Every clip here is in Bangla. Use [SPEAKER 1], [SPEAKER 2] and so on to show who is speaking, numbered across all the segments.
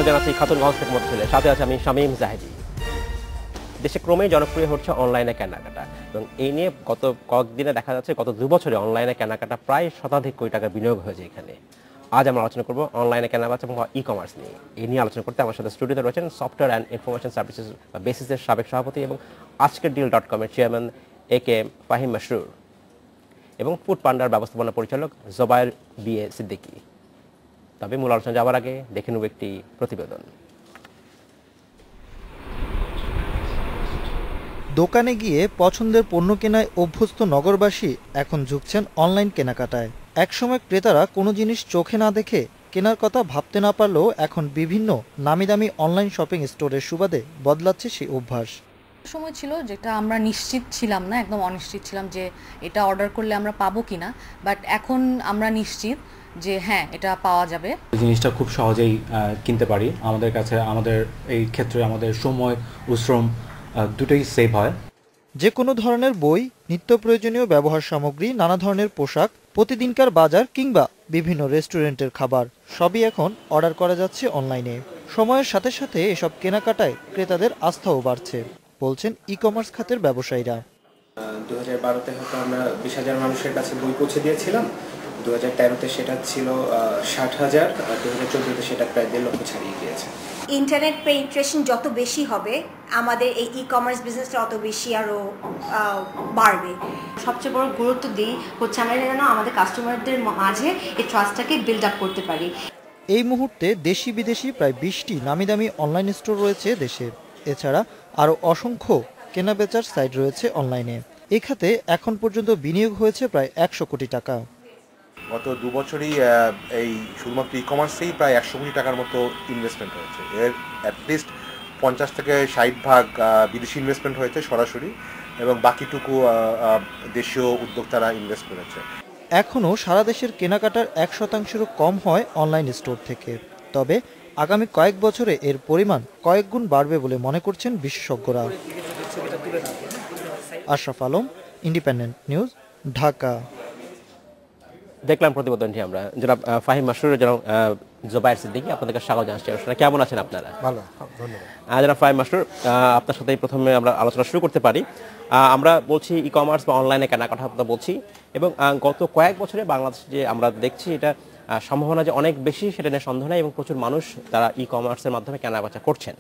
[SPEAKER 1] স্বাগত জানাচ্ছি খাতুনগঞ্জ থেকে মধ্যে সাথে আছে আমি শামীম জাহেদি। দেশে ক্রমেই জনপ্রিয় হচ্ছে অনলাইনে কেনাকাটা এবং এই নিয়ে গত কয়েকদিনে দেখা যাচ্ছে গত 2 বছরে অনলাইনে কেনাকাটা প্রায় শতাধিক কোটি টাকা বিনিয়োগ হয়েছে এখানে। আজ আমরা আলোচনা করব অনলাইনে কেনাবেচা এবং ই কমার্স নিয়ে। এই নিয়ে আলোচনা করতে আমার সাথে স্টুডিওতে রয়েছেন সফটওয়্যার অ্যান্ড ইনফরমেশন সার্ভিসেস বা বেসিসের সাবেক সভাপতি এবং আজকের ডিল.com এর চেয়ারম্যান এ.কে ফাহিম মাসরুর এবং ফুড পান্ডার ব্যবস্থাপনা পরিচালক জোবায়ের বি.এ. সিদ্দিকী। তবে মূল আলোচনা যাওয়ার আগে দেখে নেব একটি প্রতিবেদন।
[SPEAKER 2] দোকানে গিয়ে পছন্দের পণ্য কেনায় অভ্যস্ত নগরবাসী এখন ঝুঁকছেন অনলাইন কেনাকাটায়। একসময় ক্রেতারা কোনো জিনিস চোখে না দেখে কেনার কথা ভাবতে না পারলেও এখন বিভিন্ন নামি অনলাইন শপিং স্টোরের সুবাদে বদলাচ্ছে সেই অভ্যাস।
[SPEAKER 3] সময় ছিল যেটা আমরা নিশ্চিত ছিলাম না, একদম অনিশ্চিত ছিলাম যে এটা অর্ডার করলে আমরা পাবো কিনা, বাট এখন আমরা নিশ্চিত যে হ্যাঁ এটা পাওয়া যাবে।
[SPEAKER 4] জিনিসটা খুব সহজেই কিনতে পারি। আমাদের কাছে আমাদের এই ক্ষেত্রে আমাদের সময় ও শ্রম দুটোই সেভ হয়।
[SPEAKER 2] যে কোনো ধরনের বই, নিত্য প্রয়োজনীয় ব্যবহার সামগ্রী, নানা ধরনের পোশাক, প্রতিদিনকার বাজার কিংবা বিভিন্ন রেস্টুরেন্টের খাবার সবই এখন অর্ডার করা যাচ্ছে অনলাইনে। সময়ের সাথে সাথে এসব কেনাকাটায় ক্রেতাদের আস্থাও বাড়ছে বলছেন ই কমার্স খাতের ব্যবসায়ীরা।
[SPEAKER 5] 2012-তে হয়তো আমরা 20,000 মানুষের কাছে বই পৌঁছে দিয়েছিলাম, 2013-তে সেটা ছিল 60,000, আর 2014-তে সেটা প্রায় 1.5 লক্ষ ছাড়িয়ে গিয়েছে।
[SPEAKER 6] ইন্টারনেট পেনিট্রেশন যত বেশি হবে আমাদের এই ই কমার্স বিজনেসটা অত বেশি আরও বাড়বে।
[SPEAKER 7] সবচেয়ে বড় গুরুত্ব দিই হচ্ছে আমরা যেন আমাদের কাস্টমারদের মাঝে এই ট্রাস্টটাকে বিল্ড আপ করতে পারি।
[SPEAKER 2] এই মুহূর্তে দেশি বিদেশি প্রায় 20টি নামি অনলাইন স্টোর রয়েছে দেশে। এছাড়া আরও অসংখ্য কেনাবেচার সাইট রয়েছে অনলাইনে। এই খাতে এখন পর্যন্ত বিনিয়োগ হয়েছে প্রায় 100 কোটি টাকা।
[SPEAKER 8] গত 2 বছরই এই শুধুমাত্র ই কমার্সেই প্রায় 100 কোটি টাকার মতো ইনভেস্টমেন্ট হয়েছে। এর অ্যাটলিস্ট 50 থেকে 60% বিদেশি ইনভেস্টমেন্ট হয়েছে সরাসরি, এবং বাকিটুকু দেশীয় উদ্যোক্তারা ইনভেস্ট করেছে।
[SPEAKER 2] এখনও সারা দেশের কেনাকাটার 1%-ও কম হয় অনলাইন স্টোর থেকে। তবে আগামী কয়েক বছরে এর পরিমাণ কয়েক গুণ বাড়বে বলে মনে করছেন বিশেষজ্ঞরা। Ashraf Alam, independent news, Dhaka.
[SPEAKER 1] দেখলাম প্রতিবেদনটি আমরা। জনাব ফাহিম মাসরুর, জনাব জোবায়ের সিদ্দিকী, আপনাদেরকে স্বাগত জানাচ্ছি। কেমন আছেন আপনারা?
[SPEAKER 8] ভালো, ধন্যবাদ।
[SPEAKER 1] জনাব ফাহিম মাসরুর, আপনার সাথেই প্রথমে আমরা আলোচনা শুরু করতে পারি। আমরা বলছি ই কমার্স বা অনলাইনে কেনাকাটা বলছি, এবং গত কয়েক বছরে বাংলাদেশে যে আমরা দেখছি এটা সম্ভাবনা যে অনেক বেশি সেটা নিয়ে সন্দেহ নেই, এবং প্রচুর মানুষ তারা ই কমার্সের মাধ্যমে কেনাবেচা করছেন।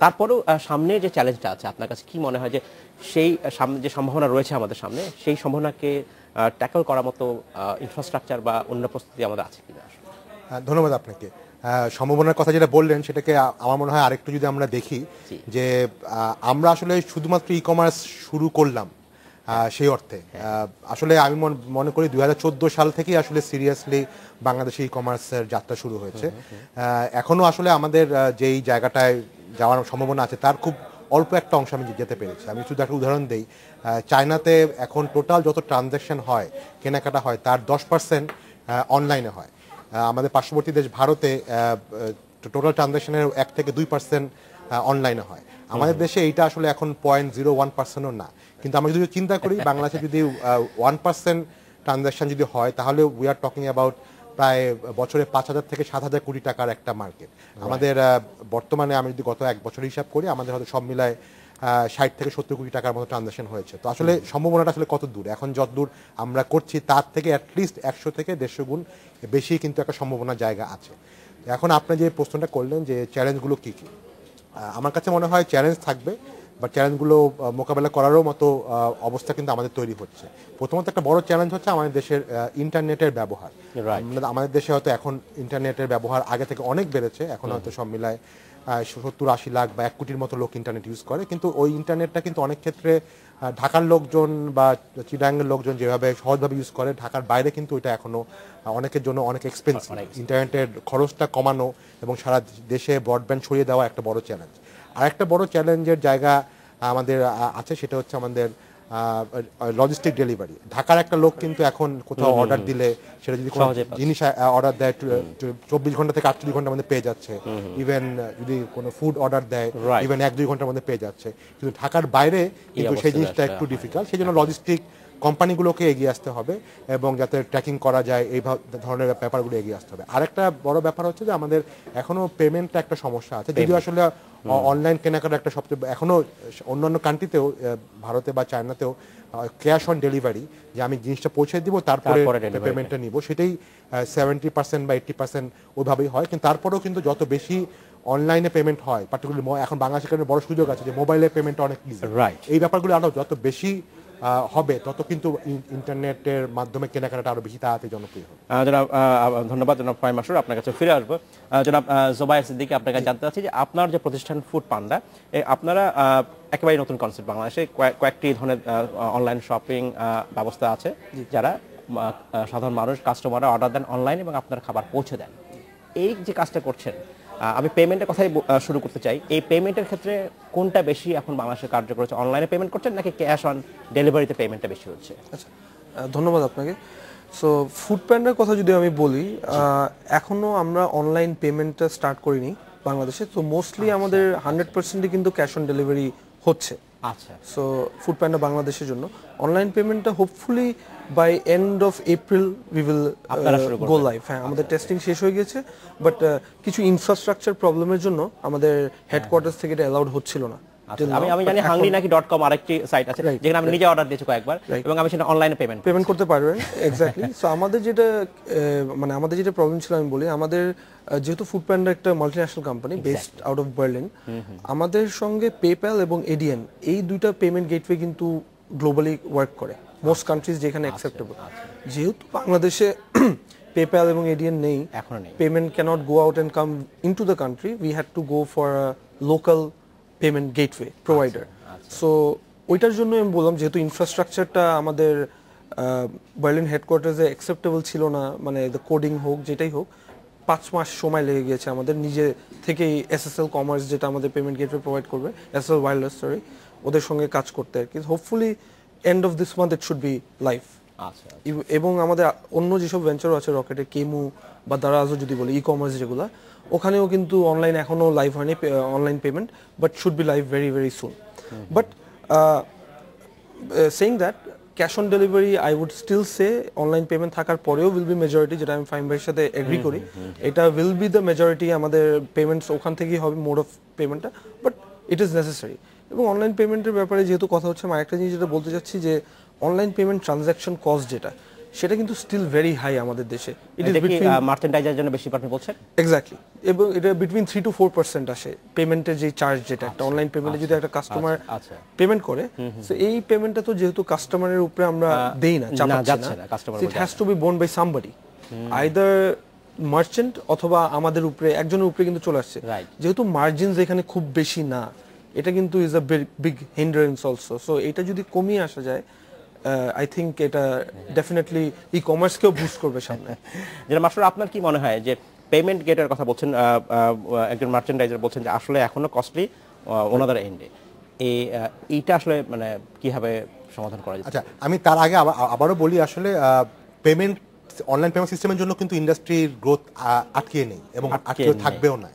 [SPEAKER 1] তারপরেও সামনে যে চ্যালেঞ্জটা আছে, আপনার কাছে কি মনে হয় যে সেই সামনে যে সম্ভাবনা রয়েছে আমাদের সামনে, সেই সম্ভাবনাকে ট্যাকল করার মতো ইনফ্রাস্ট্রাকচার বা অন্য প্রস্তুতি আমাদের আছে কিনা?
[SPEAKER 8] ধন্যবাদ আপনাকে। সম্ভাবনার কথা যেটা বললেন সেটাকে আমার মনে হয় আরেকটু যদি আমরা দেখি যে আমরা আসলে শুধুমাত্র ই কমার্স শুরু করলাম সেই অর্থে আসলে আমি মনে করি 2014 সাল থেকেই আসলে সিরিয়াসলি বাংলাদেশে ই কমার্সের যাত্রা শুরু হয়েছে। এখনও আসলে আমাদের যেই জায়গাটায় যাওয়ার সম্ভাবনা আছে তার খুব অল্প একটা অংশ আমি যেতে পেরেছি। আমি শুধু একটা উদাহরণ দিই, চায়নাতে এখন টোটাল যত ট্রানজ্যাকশন হয়, কেনাকাটা হয়, তার 10% অনলাইনে হয়। আমাদের পার্শ্ববর্তী দেশ ভারতে টোটাল ট্রানজ্যাকশনের 1 থেকে 2% অনলাইনে হয়। আমাদের দেশে এইটা আসলে এখন 0.01%ও না। কিন্তু আমরা যদি চিন্তা করি বাংলাদেশে যদি 1% ট্রানজ্যাকশন যদি হয়, তাহলে উই আর টকিং অ্যাবাউট প্রায় বছরে 5,000 থেকে 7,000 কোটি টাকার একটা মার্কেট। আমাদের বর্তমানে আমি যদি গত 1 বছর হিসাব করি, আমাদের হয়তো সব মিলায় 60 থেকে 70 কোটি টাকার মতো ট্রানজ্যাকশন হয়েছে। তো আসলে সম্ভাবনাটা আসলে কত দূর, এখন যত দূর আমরা করছি তার থেকে অ্যাটলিস্ট 100 থেকে 150 গুণ বেশি কিন্তু একটা সম্ভাবনার জায়গা আছে। এখন আপনি যে প্রশ্নটা করলেন যে চ্যালেঞ্জগুলো কী কী, আমার কাছে মনে হয় চ্যালেঞ্জ থাকবে, বা চ্যালেঞ্জগুলো মোকাবেলা করারও মতো অবস্থা কিন্তু আমাদের তৈরি হচ্ছে। প্রথমত একটা বড় চ্যালেঞ্জ হচ্ছে আমাদের দেশের ইন্টারনেটের ব্যবহার। আমাদের দেশে হয়তো এখন ইন্টারনেটের ব্যবহার আগে থেকে অনেক বেড়েছে। এখন হয়তো সব মিলায় 70-80 লাখ বা 1 কোটির মতো লোক ইন্টারনেট ইউজ করে, কিন্তু ওই ইন্টারনেটটা কিন্তু অনেক ক্ষেত্রে ঢাকার লোকজন বা চিটাগাংয়ের লোকজন যেভাবে সহজভাবে ইউজ করে, ঢাকার বাইরে কিন্তু ওইটা এখনো অনেকের জন্য অনেক এক্সপেন্সিভ। ইন্টারনেটের খরচটা কমানো এবং সারা দেশে ব্রডব্যান্ড ছড়িয়ে দেওয়া একটা বড় চ্যালেঞ্জ। আর একটা বড় চ্যালেঞ্জের জায়গা আমাদের আছে, সেটা হচ্ছে আমাদের লজিস্টিক ডেলিভারি। ঢাকার একটা লোক কিন্তু এখন কোথাও অর্ডার দিলে সেটা যদি কোনো জিনিস অর্ডার দেয় 24 ঘন্টা থেকে 48 ঘন্টার মধ্যে পেয়ে যাচ্ছে। ইভেন যদি কোনো ফুড অর্ডার দেয় ইভেন 1-2 ঘন্টার মধ্যে পেয়ে যাচ্ছে। কিন্তু ঢাকার বাইরে কিন্তু সেই জিনিসটা একটু ডিফিকাল্ট। সেই জন্য লজিস্টিক কোম্পানিগুলোকে এগিয়ে আসতে হবে এবং যাতে ট্র্যাকিং করা যায় এই ধরনের ব্যাপারগুলো এগিয়ে আসতে হবে। আরেকটা বড় ব্যাপার হচ্ছে যে আমাদের এখনো পেমেন্টটা একটা সমস্যা আছে, যদিও আসলে অনলাইন কেনাকাটা একটা সবচেয়ে এখনো অন্যান্য কান্ট্রিতেও ভারতে বা চায়নাতেও ক্যাশ অন ডেলিভারি, যে আমি জিনিসটা পৌঁছে দিব তারপরে পেমেন্টটা নিব, সেটাই 70% বা 80% ওইভাবেই হয়। কিন্তু তারপরেও কিন্তু যত বেশি অনলাইনে পেমেন্ট হয়, পার্টিকুলারলি এখন বাংলাদেশের কারণে বড় সুযোগ আছে যে মোবাইলে পেমেন্টটা অনেক ইজি, এই ব্যাপারগুলো আরো যত বেশি হবে তত কিন্তু ইন্টারনেটের মাধ্যমে কেনাকাটা আরো বেশি তাড়াতাড়ি জনপ্রিয় হবে।
[SPEAKER 1] জনাব ধন্যবাদ জনাব ফাহিম মাসুর, আপনার কাছে ফিরে আসবো। জনাব জোবায়ের সিদ্দিকী, আপনার কাছে জানতে চাচ্ছি যে আপনার যে প্রতিষ্ঠান ফুড পান্ডা, আপনারা একেবারে নতুন কনসেপ্ট, বাংলাদেশে কয়েকটি ধরনের অনলাইন শপিং ব্যবস্থা আছে যারা সাধারণ মানুষ কাস্টমাররা অর্ডার দেন অনলাইন এবং আপনার খাবার পৌঁছে দেন। এই যে কাজটা করছেন, আমি পেমেন্টের কথাই শুরু করতে চাই। এই পেমেন্টের ক্ষেত্রে কোনটা বেশি এখন বাংলাদেশে কার্যকর হচ্ছে, অনলাইনে পেমেন্ট করছেন নাকি ক্যাশ অন ডেলিভারিতে পেমেন্টটা বেশি হচ্ছে?
[SPEAKER 9] আচ্ছা, ধন্যবাদ আপনাকে। সো ফুড প্যান্ডার কথা যদি আমি বলি, এখনো আমরা অনলাইন পেমেন্টটা স্টার্ট করিনি বাংলাদেশে। তো মোস্টলি আমাদের 100%ই কিন্তু ক্যাশ অন ডেলিভারি হচ্ছে।
[SPEAKER 1] আচ্ছা,
[SPEAKER 9] সো ফুড প্যান্ডা বাংলাদেশের জন্য অনলাইন পেমেন্টটা hopefully by end of April we will go live. হ্যাঁ, আমাদের টেস্টিং শেষ হয়ে গেছে, বাট কিছু ইনফ্রাস্ট্রাকচার প্রবলেমের জন্য আমাদের হেডকোয়ার্টার্স থেকে এটা অ্যালাউড হচ্ছিল না।
[SPEAKER 1] আমি জানি হাংরি নাকি .com আরেকটি সাইট আছে যেখানে আমি নিজে অর্ডার দিয়েছি কয়েকবার এবং আমি সেটা অনলাইনে পেমেন্ট
[SPEAKER 9] করতে পারবেন। এক্স্যাক্টলি। সো আমাদের যেটা প্রবলেম ছিল আমি বলি, আমাদের যেহেতু ফুড প্যান্ডা একটা multinational company based out of Berlin, আমাদের সঙ্গে পেপ্যাল এবং এডিএন এই দুইটা পেমেন্ট গেটওয়ে কিন্তু গ্লোবালি ওয়ার্ক করে মোস্ট কান্ট্রিজ যেখানে অ্যাকসেপ্টেবল। যেহেতু বাংলাদেশে পেপ্যাল এবং এডিএন নেই, payment cannot go out and come into the country, we had to go for a local payment gateway provider. So ওইটার জন্য আমি বললাম, যেহেতু ইনফ্রাস্ট্রাকচারটা আমাদের বার্লিন হেডকোয়ার্টার্সে অ্যাকসেপ্টেবল ছিল না, মানে দ্য কোডিং হোক যেটাই হোক, 5 মাস সময় লেগে গিয়েছে আমাদের নিজে থেকেই এসএসএল কমার্স, যেটা আমাদের পেমেন্ট গেটওয়ে প্রোভাইড করবে, এসএসএল ওয়্যারলেস ওদের সঙ্গে কাজ করতে আর কি। Hopefully end of this month it should be live. এবং আমাদের অন্য যেসব ভেঞ্চারও আছে, রকেটের কেমু বা দারাজও যদি বলি, ই কমার্স যেগুলো, ওখানেও কিন্তু অনলাইন এখনো লাইভ হয়নি online payment, but should be live very very soon. But saying that, cash on delivery I would still say online payment থাকার পরেও উইল বি মেজরিটি, যেটা আমি ফাহিম ভাইয়ের সাথে এগ্রি করি, এটা উইল বি দ্য মেজরিটি। আমাদের পেমেন্টস ওখান থেকেই হবে, মোড অফ পেমেন্টটা, বাট ইট ইজ নেসেসারি। এবং অনলাইন পেমেন্টের ব্যাপারে যেহেতু কথা হচ্ছে, আমি আরেকটা জিনিস যেটা বলতে চাচ্ছি, যে অনলাইন পেমেন্ট ট্রানজাকশন কস্ট যেটা, সেটা কিন্তু স্টিল ভেরি হাই আমাদের দেশে।
[SPEAKER 1] ইট ইজ বিটুইন মার্চেন্ডাইজার জন্য বেশি আপনি বলছেন?
[SPEAKER 9] এক্স্যাক্টলি। এবং এটা বিটুইন 3 to 4% আসে পেমেন্টের যে চার্জ, যেটা একটা অনলাইন পেমেন্টে যদি একটা কাস্টমার পেমেন্ট করে, সো এই পেমেন্টটা তো যেহেতু কাস্টমারের উপরে আমরা দেই না, চাপাচ্ছি না, it has to be borne by somebody, either merchant অথবা আমাদের উপরে, একজনের উপরে কিন্তু চলে আসছে। যেহেতু মার্জিনস এখানে খুব বেশি না, এটা কিন্তু is a big hindrance also. So এটা যদি কমিয়ে আসা যায়, আই থিঙ্ক এটা ডেফিনেটলি ই কমার্সকেও বুস্ট করবে সামনে।
[SPEAKER 1] যেটা মাস্টার, আপনার কি মনে হয় যে পেমেন্ট গেটের কথা বলছেন, একজন মার্চেন্ডাইজার বলছেন যে আসলে এখনো কস্টলি ওনাদের এন্ডে, এইটা আসলে মানে কিভাবে সমাধান করা যায়?
[SPEAKER 8] আচ্ছা, আমি তার আগে আবারও বলি, আসলে পেমেন্ট অনলাইন পেমেন্ট সিস্টেমের জন্য কিন্তু ইন্ডাস্ট্রির গ্রোথ আটকে নেই এবং আটকে থাকবেও না।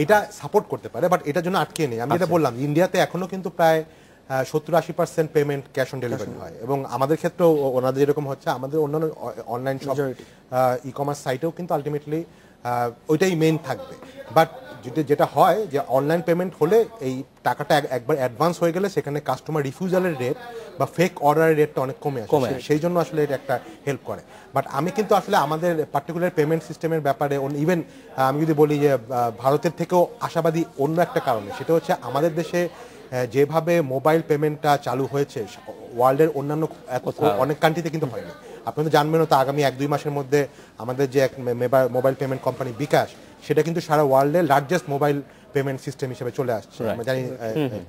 [SPEAKER 8] এটা সাপোর্ট করতে পারে, বাট এটার জন্য আটকে নেই। আমি যেটা বললাম, ইন্ডিয়াতে এখনো কিন্তু প্রায় 70-80% পেমেন্ট ক্যাশ অন ডেলিভারি হয়, এবং আমাদের ক্ষেত্রেও ওনাদের যেরকম হচ্ছে, আমাদের অন্যান্য অনলাইন সব ই কমার্স সাইটেও কিন্তু আলটিমেটলি ওইটাই মেইন থাকবে। বাট যেটা হয় যে অনলাইন পেমেন্ট হলে এই টাকাটা একবার অ্যাডভান্স হয়ে গেলে সেখানে কাস্টমার রিফিউজালের রেট বা ফেক অর্ডারের রেটটা অনেক কমে আসে, সেই জন্য আসলে এটা একটা হেল্প করে। বাট আমি কিন্তু আসলে আমাদের পার্টিকুলার পেমেন্ট সিস্টেমের ব্যাপারে ইভেন আমি যদি বলি যে ভারতের থেকেও আশাবাদী অন্য একটা কারণে, সেটা হচ্ছে আমাদের দেশে যেভাবে মোবাইল পেমেন্টটা চালু হয়েছে, ওয়ার্ল্ডের অন্যান্য অনেক কান্ট্রিতে কিন্তু হয়নি। আপনি তো জানবেনও, তো আগামী 1-2 মাসের মধ্যে আমাদের যে এক মোবাইল পেমেন্ট কোম্পানি বিকাশ, সেটা কিন্তু সারা ওয়ার্ল্ডের লার্জেস্ট মোবাইল পেমেন্ট সিস্টেম হিসেবে চলে আসছে। আমরা জানি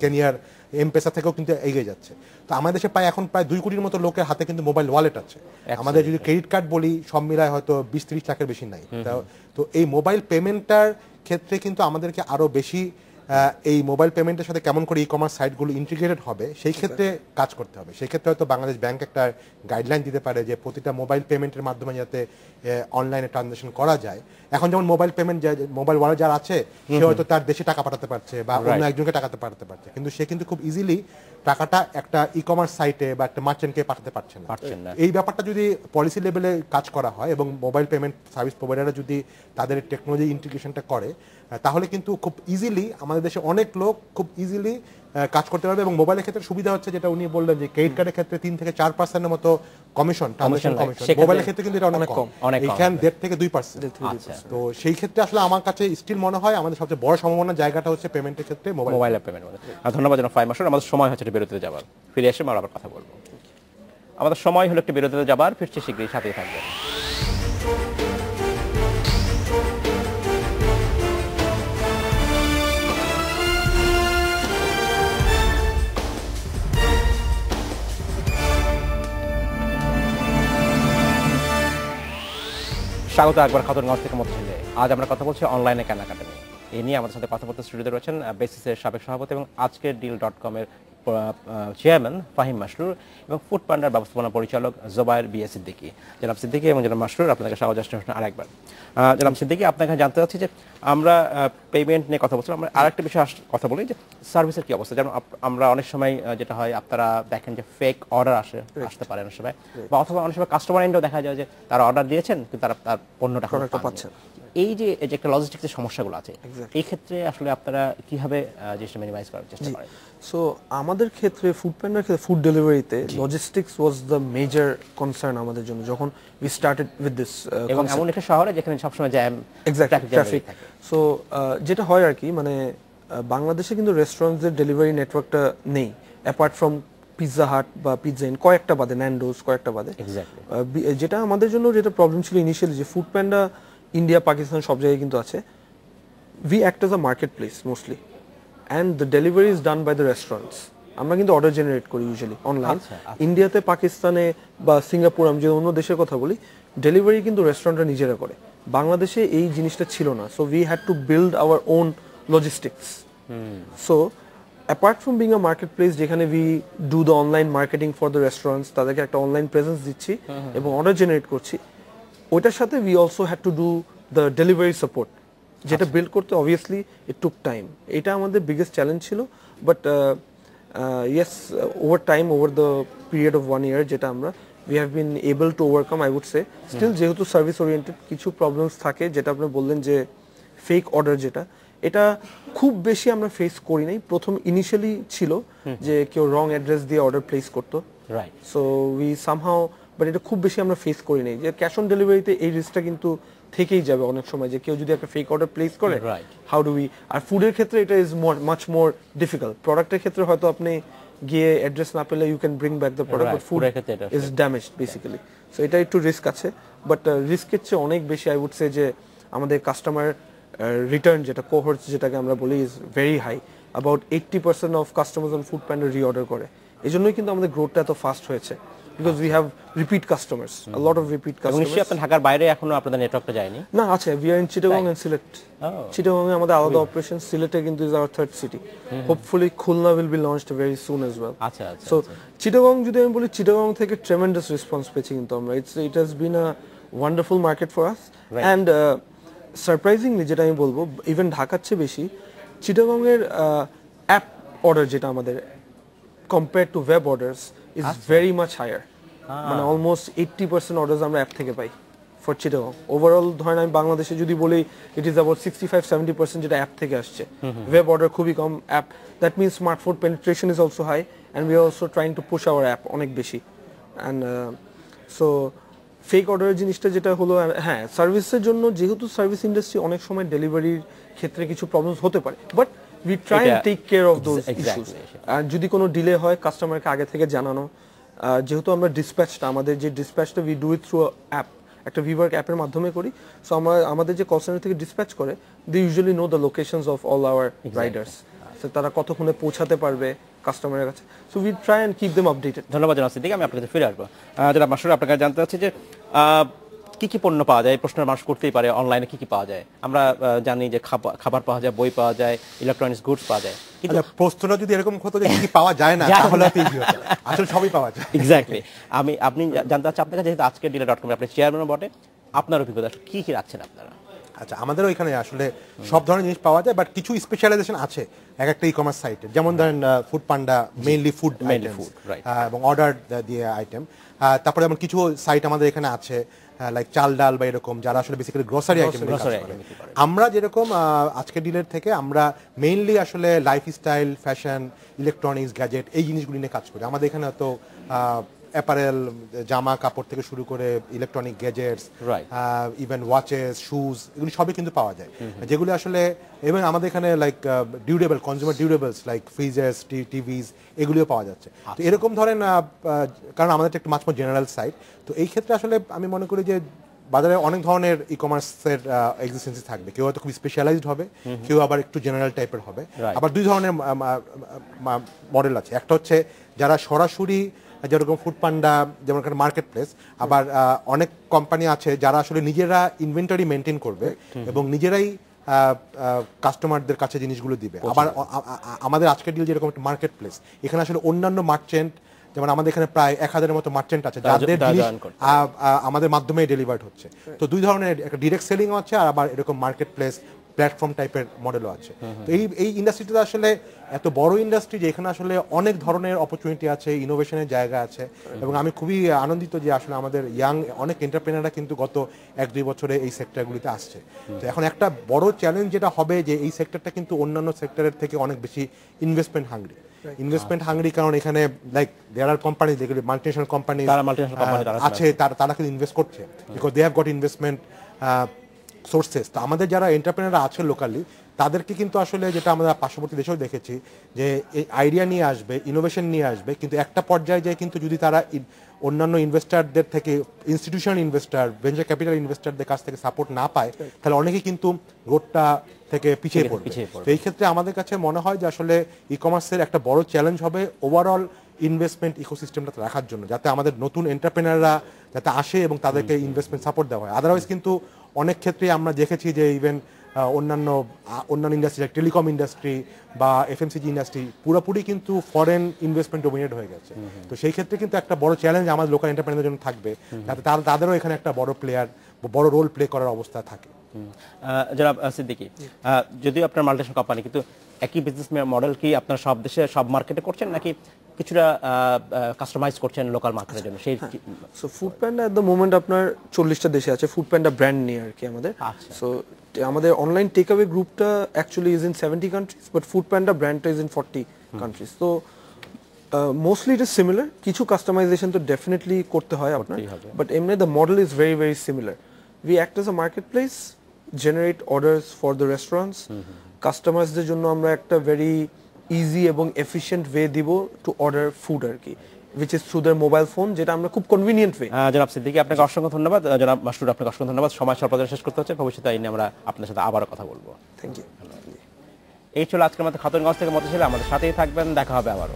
[SPEAKER 8] কেনিয়ার এমপেসা থেকেও কিন্তু এগিয়ে যাচ্ছে। তো আমাদের দেশে এখন প্রায় 2 কোটির মতো লোকের হাতে কিন্তু মোবাইল ওয়ালেট আছে। আমাদের যদি ক্রেডিট কার্ড বলি, সব মিলায় হয়তো 20-30 লাখের বেশি নাই। তো এই মোবাইল পেমেন্টটার ক্ষেত্রে কিন্তু আমাদেরকে আরো বেশি এই মোবাইল পেমেন্টের সাথে কেমন করে ই কমার্স সাইটগুলো ইন্টিগ্রেটেড হবে সেই ক্ষেত্রে কাজ করতে হবে। সেই ক্ষেত্রে হয়তো বাংলাদেশ ব্যাংক একটা গাইডলাইন দিতে পারে যে প্রতিটা মোবাইল পেমেন্টের মাধ্যমে যাতে অনলাইনে ট্রানজাকশন করা যায়। এখন যেমন মোবাইল পেমেন্ট মোবাইল ওয়ালেট যার আছে সে হয়তো তার দেশে টাকা পাঠাতে পারছে বা অন্য একজনকে টাকা পাঠাতে পারছে, কিন্তু সে কিন্তু খুব ইজিলি টাকাটা একটা ই কমার্স সাইটে বা একটা মার্চেন্টকে পাঠাতে পারছে না। এই ব্যাপারটা যদি পলিসি লেভেলে কাজ করা হয় এবং মোবাইল পেমেন্ট সার্ভিস প্রোভাইডাররা যদি তাদের টেকনোলজি ইন্টিগ্রেশনটা করে তাহলে কিন্তু খুব ইজিলি আমাদের দেশে অনেক লোক খুব ইজিলি কাজ করতে পারবে। এবং মোবাইলের ক্ষেত্রে সুবিধা হচ্ছে যেটা উনি বললেন যে ক্রেডিট কার্ডের ক্ষেত্রে 3 থেকে 4% মতো কমিশন, ট্রানজাকশন কমিশন, মোবাইলের ক্ষেত্রে কিন্তু এটা অনেক কম, এখানে 1.5 থেকে 2%। তো সেই ক্ষেত্রে আসলে আমার কাছে স্টিল মনে হয় আমাদের সবচেয়ে বড় সম্ভাবনার জায়গাটা হচ্ছে পেমেন্টের ক্ষেত্রে মোবাইল পেমেন্ট।
[SPEAKER 1] ধন্যবাদ জনাব ফাহিম মাসুদ। আমাদের সময় হচ্ছে বিরতিতে যাবার, ফিরে এসে আমরা আবার কথা বলবো। আমাদের সময় হলো একটু বিরতিতে যাবার, ফিরছি শীঘ্রই, সাথেই থাকবেন। স্বাগত একবার খাতুনগঞ্জ থেকে মধ্যে। আজ আমরা কথা বলছি অনলাইনে কেনাকাটা নিয়ে। এ নিয়ে আমাদের সাথে কথা বলতে স্টুডিওতে রয়েছেন বেসিসের সাবেক সভাপতি এবং আজকের deal.com-এর চেয়ারম্যান ফাহিম মাসরুর এবং ফুড পান্ডার ব্যবস্থাপনা পরিচালক জোবায়ের বিএ সিদ্দিকী। জনাব সিদ্দিকী এবং জনাব মাসরুর, আপনাকে স্বাগত জানাচ্ছি আরেকবার। জনাব সিদ্দিকী, আপনার কাছে জানতে চাচ্ছি যে আমরা পেমেন্ট নিয়ে কথা বলছিলাম, আমরা আরেকটা বিষয়ে কথা বলি যে সার্ভিসের কি অবস্থা। যেমন আমরা অনেক সময় যেটা হয় আপনারা দেখেন যে ফেক অর্ডার আসতে পারে অনেক সময়, বা অথবা অনেক সময় কাস্টমার এন্ডেও দেখা যায় যে তারা অর্ডার দিয়েছেন কিন্তু তারা তার পণ্যটা পাচ্ছে। এই যে একটা লজিস্টিক্সের সমস্যাগুলো আছে, এই ক্ষেত্রে আসলে আপনারা কিভাবে জিনিসটা মিনিমাইজ করার চেষ্টা করেন?
[SPEAKER 9] সো আমাদের ক্ষেত্রে ফুড প্যান্ডার ক্ষেত্রে ফুড ডেলিভারিতে logistics was the major concern আমাদের জন্য যখন উই স্টার্টেড উইথ দিস।
[SPEAKER 1] এবং এমন একটা শহরে যেখানে সবসময় জ্যাম,
[SPEAKER 9] ট্রাফিক। সো যেটা হয় আর কি, মানে বাংলাদেশে কিন্তু রেস্টুরেন্টসের ডেলিভারি নেটওয়ার্কটা নেই, অ্যাপার্ট ফ্রম পিৎজা হাট বা পিৎজা ইন কয়েকটা বাদে, ন্যান্ডোস কয়েকটা বাদে। যেটা আমাদের জন্য যেটা প্রবলেম ছিল ইনিশিয়ালি, যে ফুড প্যান্ডা ইন্ডিয়া পাকিস্তান সব জায়গায় কিন্তু আছে, we act as a market place mostly, and the delivery is done by the restaurants. আমরা কিন্তু অর্ডার জেনারেট করি ইউজুয়ালি অনলাইন। ইন্ডিয়াতে, পাকিস্তানে বা সিঙ্গাপুর, আমি যে অন্য দেশের কথা বলি, ডেলিভারি কিন্তু রেস্টুরেন্টরা নিজেরা করে। বাংলাদেশে এই জিনিসটা ছিল না, so we had to build our own logistics. So apart from being a market place যেখানে we do the online marketing for the restaurants, তাদেরকে একটা অনলাইন প্রেজেন্স দিচ্ছি এবং অর্ডার জেনারেট করছি, ওইটার সাথে we also had to do the delivery support, যেটা বিল্ড করতে অবভিয়াসলি ইট টুক টাইম। এটা আমাদের বিগেস্ট চ্যালেঞ্জ ছিল, but yes, over time, over the period of 1 year যেটা আমরা we have been able to overcome, I would say. Still যেহেতু সার্ভিস ওরিয়েন্টেড কিছু প্রবলেমস থাকে, যেটা আপনি বললেন যে ফেক অর্ডার, যেটা এটা খুব বেশি আমরা ফেস করি নাই। প্রথম ইনিশিয়ালি ছিল যে কেউ রং অ্যাড্রেস দিয়ে অর্ডার প্লেস করতো, right, so we somehow, but এটা খুব বেশি আমরা ফেস করি নাই। যে ক্যাশ অন ডেলিভারিতে এই রিস্কটা কিন্তু থেকেই যাবে অনেক সময়, যে কেউ যদি একটা ফেক অর্ডার প্লেস করে, হাউ ডু উই। আর ফুডের ক্ষেত্রে এটা ইজ মাচ মোর ডিফিকাল্ট। প্রোডাক্টের ক্ষেত্রে হয়তো আপনি গিয়ে অ্যাড্রেস না পেলে you can bring back the product, but food is damaged basically. So এটা একটু রিস্ক আছে, বাট রিস্কের চেয়ে অনেক বেশি আই উড সে যে আমাদের কাস্টমার রিটার্ন, যেটা কোহর্টস যেটাকে আমরা বলি, is very high. About 80% of customers on Foodpanda reorder করে। এই জন্যই কিন্তু আমাদের গ্রোথটা এত ফাস্ট হয়েছে, because we have repeat customers, a lot of repeat customers.
[SPEAKER 1] নিশ্চয়ই আপনার ঢাকার বাইরে এখনো আপনাদের নেটওয়ার্কটা যায়নি?
[SPEAKER 9] না, আছে, we are in Chittagong and Sylhet. Chittagong এ আমাদের আলাদা অপারেশন, সিলেটে কিন্তু is our third city. Hopefully Khulna will be launched very soon as well.
[SPEAKER 1] আচ্ছা আচ্ছা।
[SPEAKER 9] So Chittagong যদি আমি বলি, Chittagong থেকে tremendous response পেয়েছি কিন্তু আমরা। It has been a wonderful market for us, and surprisingly যেটা আমি বলবো, ইভেন ঢাকার চেয়ে বেশি Chittagong এর অ্যাপ অর্ডার যেটা আমাদের compared to web orders is very much higher. মানে almost 80% orders আমরা অ্যাপ থেকে পাই for Chittagong. Overall ধরেন আমি বাংলাদেশে যদি বলি, it is about 65-70% যেটা অ্যাপ থেকে আসছে। web order খুবই কম, app, that means smartphone penetration is also high, and we are also trying to push our app অনেক বেশি। and so ফেক অর্ডারের জিনিসটা যেটা হলো, হ্যাঁ, সার্ভিসের জন্য যেহেতু সার্ভিস ইন্ডাস্ট্রি অনেক সময় ডেলিভারির ক্ষেত্রে কিছু প্রবলেমস হতে পারে, but we try and take care of those issues. আর যদি কোনো ডিলে হয় কাস্টমারকে আগে থেকে জানানো। যেহেতু আমরা ডিসপ্যাচটা, আমাদের যে ডিসপ্যাচটা we do it through app, একটা ভিওয়ার্ক অ্যাপের মাধ্যমে করি। সো আমরা আমাদের যে কল সেন্টার থেকে ডিসপ্যাচ করে, they usually know the locations of all our riders, so তারা কতক্ষণে পৌঁছাতে পারবে কাস্টমারের কাছে। So we try and keep them updated.
[SPEAKER 1] ধন্যবাদ জনাব সিদ্দিক, আমি আপনার কাছে ফিরে আসবো। জনাব মাসুর, আপনার কাছে জানতে চাচ্ছি যে কি কি পণ্য পাওয়া যায় এই প্রশ্নের মানুষ করতেই পারে, অনলাইনে কি কি পাওয়া যায়? আমরা জানি যে খাবার পাওয়া যায়, বই পাওয়া যায়, ইলেকট্রনিক্স গুডস পাওয়া যায়, কিন্তু
[SPEAKER 8] প্রশ্নটা যদি এরকম হতো যে কি কি পাওয়া যায় না তাহলে তো ইজি হতো। আসলে সবই পাওয়া যায়।
[SPEAKER 1] এক্স্যাক্টলি। আপনি জানতে চাচ্ছি আপনার কাছে, যেহেতু আজকে dealer.com আপনি চেয়ারম্যানও বটে, আপনার অভিজ্ঞতা কি কি রাখছেন আপনারা?
[SPEAKER 8] আচ্ছা, আমাদেরও এখানে আসলে সব ধরনের জিনিস পাওয়া যায়, বাট কিছু স্পেশালাইজেশন আছে এক একটা ই কমার্স সাইটে। যেমন ধরেন ফুড পান্ডা মেইনলি ফুড এবং অর্ডার দিয়ে আইটেম। তারপরে যেমন কিছু সাইট আমাদের এখানে আছে লাইক চাল ডাল বা এরকম, যারা আসলে বেসিক্যালি গ্রোসারি আইটেম। আমরা যেরকম আজকের ডিলের থেকে আমরা মেইনলি আসলে লাইফস্টাইল, ফ্যাশন, ইলেকট্রনিক্স, গ্যাজেট এই জিনিসগুলি নিয়ে কাজ করি। আমাদের এখানে তো অ্যাপারেল, জামা কাপড় থেকে শুরু করে electronic gadgets, even watches, shoes, এগুলি সবই কিন্তু পাওয়া যায়, যেগুলি আসলে এবং আমাদের এখানে like durable consumer durables like freezes, TVs, এগুলিও পাওয়া যাচ্ছে। তো এরকম ধরেন, কারণ আমাদের একটা মাছ মোর জেনারেল সাইট, তো এই ক্ষেত্রে আসলে আমি মনে করি যে বাজারে অনেক ধরনের ই কমার্সের এক্সিস্টেন্সি থাকবে। কেউ হয়তো খুব স্পেশালাইজড হবে, কেউ আবার একটু জেনারেল টাইপের হবে। আবার দুই ধরনের মডেল আছে। একটা হচ্ছে যারা সরাসরি, যেরকম ফুড পান্ডা যেমন মার্কেট প্লেস, আবার অনেক কোম্পানি আছে যারা আসলে নিজেরা ইনভেন্টরি মেনটেন করবে এবং নিজেরাই কাস্টমারদের কাছে জিনিসগুলো দিবে। আবার আমাদের আজকের ডিল যেরকম একটা মার্কেট প্লেস, এখানে আসলে অন্যান্য মার্চেন্ট, যেমন আমাদের এখানে প্রায় 1000-এর মতো মার্চেন্ট আছে যাদের জিনিস আমাদের মাধ্যমে ডেলিভার্ড হচ্ছে। তো দুই ধরনের, একটা ডিরেক্ট সেলিং আছে আর আবার এরকম মার্কেট প্লেস প্ল্যাটফর্ম টাইপের মডেলও আছে। তো এই ইন্ডাস্ট্রিটা আসলে এত বড় ইন্ডাস্ট্রি যে এখানে আসলে অনেক ধরনের অপরচুনিটি আছে, ইনোভেশনের জায়গা আছে, এবং আমি খুবই আনন্দিত যে আসলে আমাদের ইয়াং অনেক এন্টারপ্রেনাররা কিন্তু গত 1-2 বছরে এই সেক্টরগুলিতে আসছে। তো এখন একটা বড় চ্যালেঞ্জ যেটা হবে যে এই সেক্টরটা কিন্তু অন্যান্য সেক্টরের থেকে অনেক বেশি ইনভেস্টমেন্ট হাংরি, কারণ এখানে লাইক দেয়ার আর কোম্পানি, যেগুলি মাল্টিনেশনাল কোম্পানি আছে, তারা কিন্তু ইনভেস্ট করছে because they have got investment sources. তো আমাদের যারা এন্টারপ্রেনাররা আছে লোকালি, তাদেরকে কিন্তু আসলে, যেটা আমরা পার্শ্ববর্তী দেশেও দেখেছি, যে এই আইডিয়া নিয়ে আসবে, ইনোভেশন নিয়ে আসবে, কিন্তু একটা পর্যায়ে যায় কিন্তু যদি তারা অন্যান্য ইনভেস্টারদের থেকে, ইনস্টিটিউশনাল ইনভেস্টার, ভেঞ্চার ক্যাপিটাল ইনভেস্টারদের কাছ থেকে সাপোর্ট না পায়, তাহলে অনেকেই কিন্তু গ্রোথটা থেকে পিছিয়ে পড়বে। তো এই ক্ষেত্রে আমাদের কাছে মনে হয় যে আসলে ই কমার্সের একটা বড় চ্যালেঞ্জ হবে ওভারঅল ইনভেস্টমেন্ট ইকোসিস্টেমটা রাখার জন্য, যাতে আমাদের নতুন এন্টারপ্রেনাররা যাতে আসে এবং তাদেরকে ইনভেস্টমেন্ট সাপোর্ট দেওয়া হয়। আদারওয়াইজ কিন্তু অনেক ক্ষেত্রে আমরা দেখেছি যে ইভেন অন্যান্য ইন্ডাস্ট্রি লাইক টেলিকম ইন্ডাস্ট্রি বা এফএমসিজি ইন্ডাস্ট্রি পুরোপুরি কিন্তু ফরেন ইনভেস্টমেন্ট ডোমিনেট হয়ে গেছে। তো সেই ক্ষেত্রে কিন্তু একটা বড় চ্যালেঞ্জ আমাদের লোকাল এন্টারপ্রেনারদের জন্য থাকবে, যাতে তাদেরও এখানে একটা বড় প্লেয়ার, বড় রোল প্লে করার অবস্থা থাকে।
[SPEAKER 1] জনাব সিদ্দিকী, যদিও আপনার মাল্টিনেশনাল কোম্পানি, কিন্তু একই বিজনেস মডেল কি আপনার সব দেশে সব মার্কেটে করছেন, নাকি কিছুটা কাস্টমাইজ করছেন লোকাল মার্কেটের জন্য? সেই
[SPEAKER 9] so food panda at the moment আপনার 40টা দেশে আছে, ফুড প্যান্ডা ব্র্যান্ড নিয়ে আর কি আমাদের। সো আমাদের অনলাইন টেক অ্যাওয়ে গ্রুপটা actually is in 70 countries, but Foodpanda ব্র্যান্ডটা ইজ ইন 40 কান্ট্রিজ। তো মোস্টলি ইট ইজ সিমিলার, কিছু কাস্টমাইজেশন তো ডেফিনেটলি করতে হয় আপনার, বাট এমনি the model is very very similar. We act as a market place, generate orders for the restaurants. কাস্টমার্সদের জন্য আমরা একটা ভেরি ইজি এবং এফিশিয়েন্ট ওয়ে দিব টু অর্ডার ফুড আর কি, which is through their mobile phone, যেটা আমরা খুব কনভিনিয়েন্ট ওয়ে।
[SPEAKER 1] জনাব সিদ্দিকী, আপনাকে অসংখ্য ধন্যবাদ। জনাব মাসরুর, আপনাকে অসংখ্য ধন্যবাদ। সময় স্বল্পতা শেষ করতে হচ্ছে, ভবিষ্যতে এই নিয়ে আমরা আপনার সাথে আবারও কথা বলবো।
[SPEAKER 9] Thank you.
[SPEAKER 1] এই ছিল আজকের মতো খাতুনগঞ্জ থেকে মতো ছিল, আমাদের সাথেই থাকবেন, দেখা হবে আবারও।